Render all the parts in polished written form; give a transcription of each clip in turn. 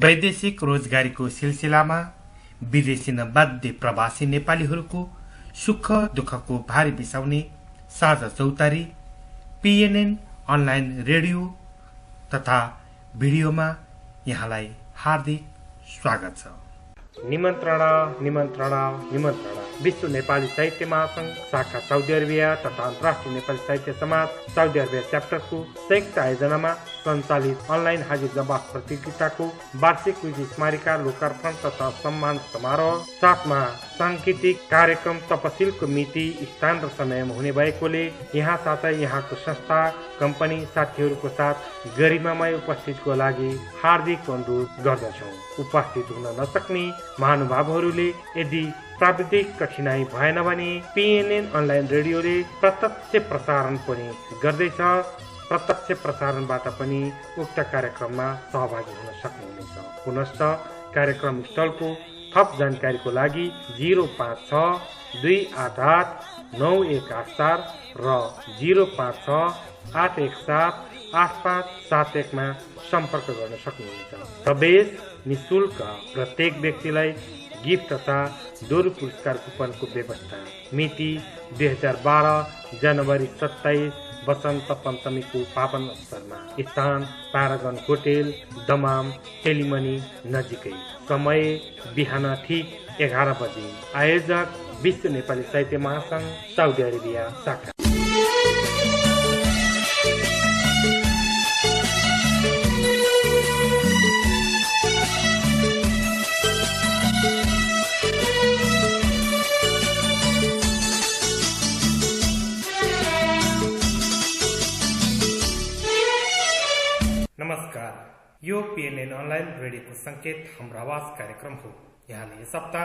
वैदेशिक रोजगारीको सिलसिलामा विदेशी बाध्य प्रवासी नेपालीहरूको सुख दुःखको भारी बिसाउने साझा चौतारी पीएनएन अनलाइन रेडियो तथा भिडियोमा यहाँलाई हार्दिक स्वागत छ। निमन्त्रणा निमन्त्रणा निमन्त्रणा। विश्व नेपाली साहित्य महासंघ शाखा साउदी अरेबिया तथा अन्तर्राष्ट्रिय नेपाली साहित्य समाज साउदी अरेबिया च्याप्टरको संयुक्त आयोजनामा सञ्चालित अनलाइन हाजिर जवाफ प्रतियोगिताको वार्षिक विजय स्मारिका लोकार्पण तथा सम्मान समारोह साथमा सांकेतिक कार्यक्रम तपसिलको मिति स्थान र समयमा हुने भएकोले यहाँ साथै यहाँको संस्था कम्पनी साथीहरूको साथ गरिमामय उपस्थितिको लागि हार्दिक अनुरोध गर्दछौँ। उपस्थित हुन नसक्ने महानुभावहरूले यदि प्राविधिक कठिनाई भएन भने पीएनएन अनलाइन रेडियोले प्रत्यक्ष प्रसारण पनि गर्दैछ। प्रत्यक्ष प्रसारणबाट पनि उक्त कार्यक्रममा सहभागी हुन सक्नुहुनेछ। पुनश्च कार्यक्रम स्थलको थप जानकारीको लागि 056-288-9184 र 056-817-8571 मा सम्पर्क गर्न सक्नुहुनेछ। प्रवेश निशुल्क। प्रत्येक व्यक्तिलाई गिफ्ट तथा दोहोरो पुरस्कार कुपनको व्यवस्था। मिति 2012 जनवरी 27 वसन्त पञ्चमीको पावन अवसरमा। स्थान प्यारागन होटेल दमाम तेलिमनी नजिकै। समय बिहान ठीक 11 बजे। आयोजक विश्व नेपाली साहित्य महासंघ साउदी अरेबिया शाखा। नमस्कार, यो पीएनएन अनलाइन रेडियोको संकेत हाम्रो आवाज कार्यक्रम हो। यहाँले यस हप्ता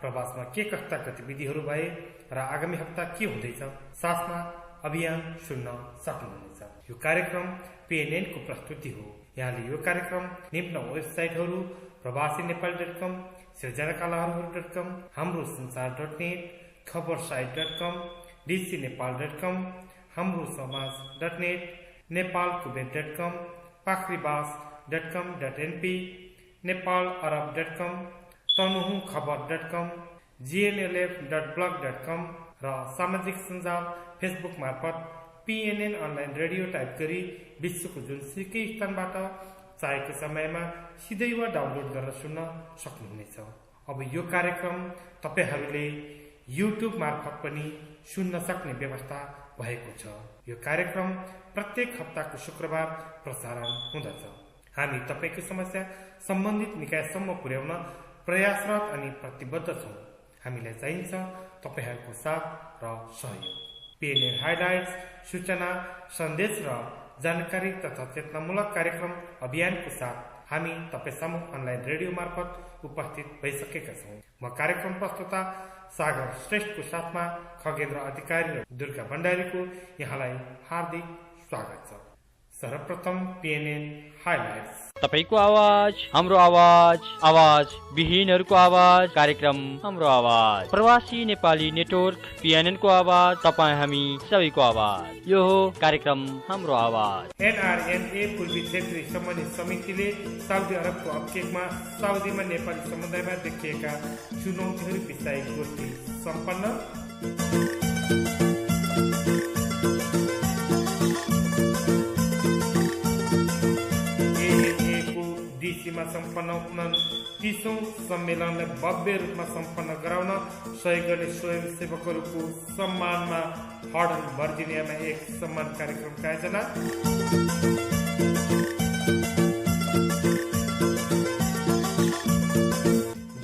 प्रवासमा के कस्ता गतिविधिहरू भए र आगामी हप्ता के हुँदैछ साथमा अभियान सुन्न सक्नुहुनेछ। यो कार्यक्रम पीएनएन को प्रस्तुति हो। यहाँले यो कार्यक्रम निम्न वेबसाइटहरू प्रवासीनेपाल.com, सृजनाकलाहरू.com, हाम्रो संसार.net, खबरसाइट.com, dcnepal.com, हाम्रो समाज.net, नेपालकुबेर.com, पाखरीबास.com.np, नेपालअरब.com, तनुहुखबर.com, gnlf.blog.com र सामाजिक सञ्जाल फेसबुक मार्फत पीएनएन अनलाइन रेडियो टाइप गरी विश्वको जुनसुकै स्थानबाट चाहेको समयमा सिधै वा डाउनलोड गरेर सुन्न सक्नुहुनेछ। अब यो कार्यक्रम तपाईहरूले युट्युब मार्फत पनि सुन्न सक्ने व्यवस्था भएको छ। यो कार्यक्रम प्रत्येक हप्ताको शुक्रबार प्रसारण हुँदछ। हामी तपाईको समस्या सम्बन्धित निकायसम्म पुर्याउन प्रयासरत अनि प्रतिबद्ध छौँ। हामीलाई चाहिन्छ तपाईहरूको साथ र सहयोग। पीएनएन हाइलाइट्स, सूचना, सन्देश र जानकारी तथा चेतनामूलक कार्यक्रम अभियानको साथ हामी तपाईसम्म अनलाइन रेडियो मार्फत उपस्थित भइसकेका छौँ। म कार्यक्रम प्रस्तुता सागर श्रेष्ठको साथमा खगेन्द्र अधिकारी र दुर्गा भण्डारीको यहाँलाई हार्दिक स्वागत छ। सर्वप्रथम पीएनएन हाइलाइट्स। तपाईको आवाज हाम्रो आवाज, आवाज विहीनहरूको आवाज, कार्यक्रम हाम्रो आवाज, प्रवासी नेपाली नेटवर्क पीएनएन को आवाज, तपाईँ हामी सबैको आवाज। यो हो कार्यक्रम हाम्रो आवाज। एनआरएनए पूर्वी क्षेत्रीय समन्वय समितिले साउदी अरबको अपकेकमा साउदीमा नेपाली समुदायमा देखिएका चुनौतीहरू विषय गोष्ठी सम्पन्न। डीसीमा सम्पन्न 29औं सम्मेलनलाई भव्य रूपमा सम्पन्न गराउन सहयोग गर्ने स्वयंसेवकहरूको सम्मानमा हर्डन भर्जिनियामा एक सम्मान कार्यक्रमको आयोजना।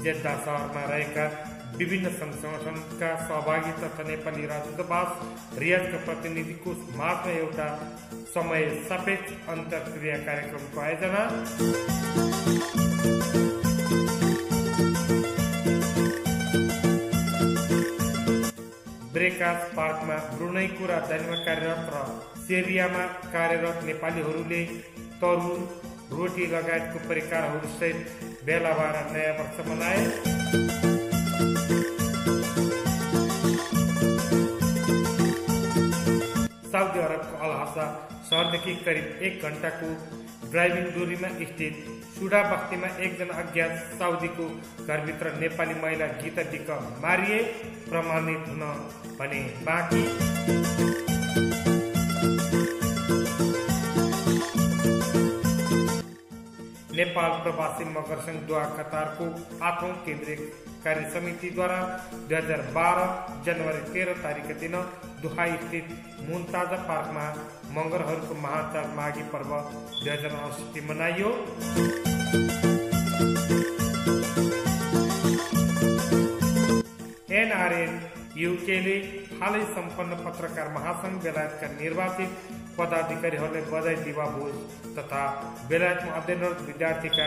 जेद्दा शहरमा रहेका विभिन्न सङ्घ संगठनका सहभागी तथा नेपाली राजदूतावास रियादका प्रतिनिधिको माझमा एउटा समय सापेक्ष अन्तर्क्रिया कार्यक्रमको आयोजना। ब्रेकास पार्कमा ब्रुनैको राजधानीमा कार्यरत र सेरियामा कार्यरत नेपालीहरूले तरुल, रोटी लगायतको परिकारहरूसहित बेला भएर नयाँ वर्ष मनाए। साउदी अरबको अल हसा शहरदेखि करिब 1 घण्टाको ड्राइभिङ दूरीमा स्थित सुडा बस्तीमा एकजना अज्ञात साउदीको घरभित्र नेपाली महिला गीता डिक मारिए, प्रमाणित हुन भने बाँकी। नेपाल प्रवासी मगर संघ द्वारा कतारको 8औं केन्द्रीय कार्य समितिद्वारा 2012 जनवरी 13 तारिकका दिन दुहाई स्थित मुनताजा पार्कमा मगरहरूको महाचाड माघी पर्व 2068 मनाइयो। एनआरएन युकेले हालै सम्पन्न पत्रकार महासंघ बेलायतका निर्वाचित पदाधिकारीहरूलाई बधाई दिवा भोज तथा बेलायतमा अध्ययनरत विद्यार्थीका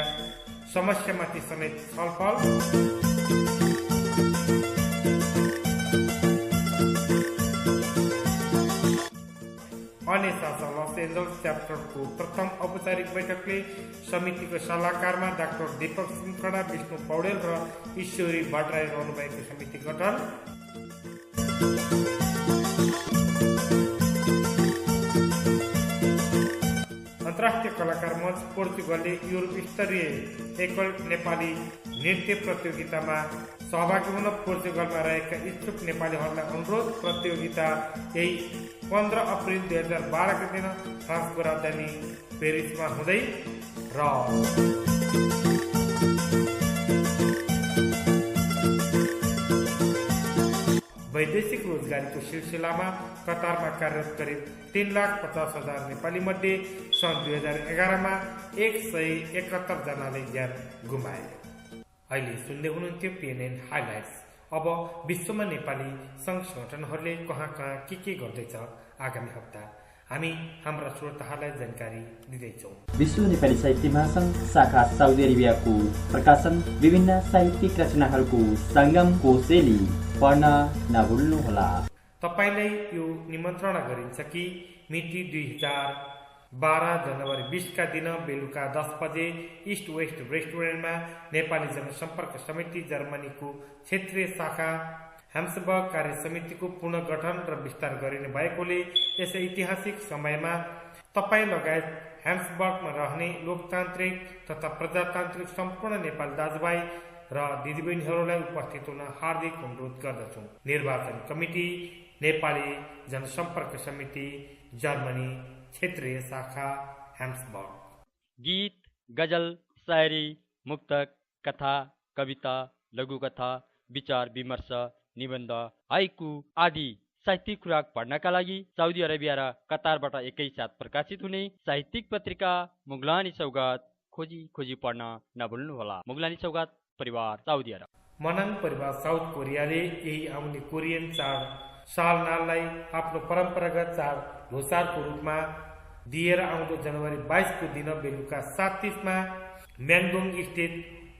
समस्यामाथि समेत छलफल। अनेसासा लस एन्जल्स च्याप्टरको प्रथम औपचारिक बैठकले समितिको सल्लाहकारमा डाक्टर दीपक सिंहखडा, विष्णु पौडेल र ईश्वरी भट्टराई रहनुभएको समिति गठन। अन्तर्राष्ट्रिय कलाकार मञ्च पोर्चुगलले युरोप स्तरीय एकल नेपाली नृत्य प्रतियोगितामा सहभागी हुन पोर्चुगलमा रहेका इच्छुक नेपालीहरूलाई अनुरोध। प्रतियोगिता यही 15 अप्रिल 2012 का दिन फ्रान्सको राजधानी पेरिसमा हुँदै र वैदेशिक रोजगारीको सिलसिलामा कतारमा कार्यरत करिब 3,50,000 नेपाली मध्ये सन् 2011 मा 171 जनाले ज्यान गुमाए। अहिले सुन्दै हुनुहुन्थ्यो पिएनएन हाइलाइट्स। अब विश्वमा नेपाली संघ संगठनहरूले कहाँ के गर्दैछ आगामी हप्ता हामी हाम्रा श्रोताहरूलाई जानकारी दिँदैछौँ। विश्व नेपाली साहित्य महासंघ शाखा साउदी अरेबियाको प्रकाशन विभिन्न साहित्यिक रचनाहरूको संगमको शैली पढ्न नभुल्नुहोला। तपाईलाई यो निमन्त्रणा गरिन्छ कि मिति 2012 जनवरी 20 का दिन बेलुका 10 बजे इस्ट वेस्ट रेस्टुरेन्टमा नेपाली जनसम्पर्क समिति जर्मनीको क्षेत्रीय शाखा ह्याम्सबर्ग कार्य समितिको पुनर्गठन र विस्तार गरिने भएकोले यस ऐतिहासिक समयमा तपाईँ लगायत ह्याम्सबर्गमा रहने लोकतान्त्रिक तथा प्रजातान्त्रिक सम्पूर्ण नेपाली दाजुभाइ र दिदीबहिनीहरूलाई उपस्थित हुन हार्दिक अनुरोध गर्दछौँ। निर्वाचन कमिटी नेपाली जनसम्पर्क समिति जर्मनी क्षेत्रीय शाखा ह्याम्सबर्ग। गीत, गजल, शायरी, मुक्तक, कथा, कविता, लघुकथा, विचार विमर्श, निबन्ध, हाइकु आदि साहित्यिक खुराक पढ्नका लागि साउदी अरेबिया र कतारबाट एकैसाथ प्रकाशित हुने साहित्यिक पत्रिका मुगलानी सौगात खोजी पढ्न नभुल्नुहोला। मुगलानी सौगात परिवार साउदी अरब। मनाङ परिवार साउथ कोरियाले यही आउने कोरियन चाड सालनाललाई आफ्नो परम्परागत चाड लोसारको रूपमा दिएर आउँदो जनवरी 22 को दिन बेलुका 7:30 मा म्याङडोङ स्थित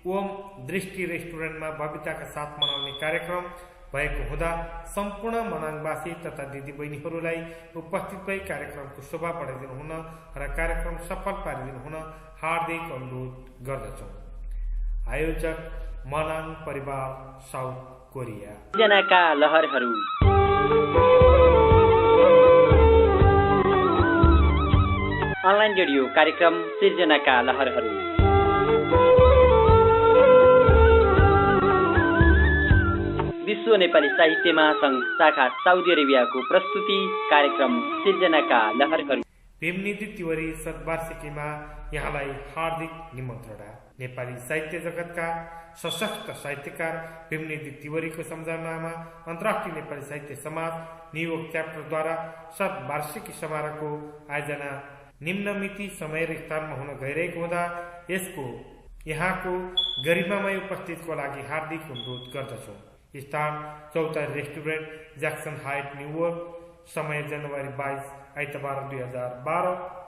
ओम दृष्टि रेस्टुरेन्टमा भव्यताका साथ मनाउने कार्यक्रम भएको हुँदा सम्पूर्ण मनाङवासी तथा दिदीबहिनीहरूलाई उपस्थित भई कार्यक्रमको शोभा बढाइदिनु हुन र कार्यक्रम सफल पारिदिनु हुन हार्दिक अनुरोध गर्दछौँ। आयोजक मनाङ परिवार साउथ कोरिया। सिर्जनाका लहरहरू। अनलाइन रेडियो कार्यक्रम सिर्जनाका लहरहरू। विश्व नेपाली साहित्य महासंघ शाखा साउदी अरेबियाको प्रस्तुति कार्यक्रम सिर्जनाका लहरहरू। भीमनिधि तिवारी शतवार्षिकीमा यहाँलाई हार्दिक निमन्त्रणा। नेपाली साहित्य जगतका सशक्त साहित्यकार भीमनिधि तिवारीको सम्झनामा अन्तर्राष्ट्रिय नेपाली साहित्य समाज न्युयोर्क च्याप्टरद्वारा शतवार्षिकी समारोहको आयोजना निम्न मिति समय र स्थानमा हुन गइरहेको हुँदा यसको यहाँको गरिमामय उपस्थितिको लागि हार्दिक अनुरोध गर्दछौँ। स्थान चौतारी रेस्टुरेन्ट, ज्याक्सन हाइट, न्युयोर्क। समय जनवरी 22 आइतबार 2012।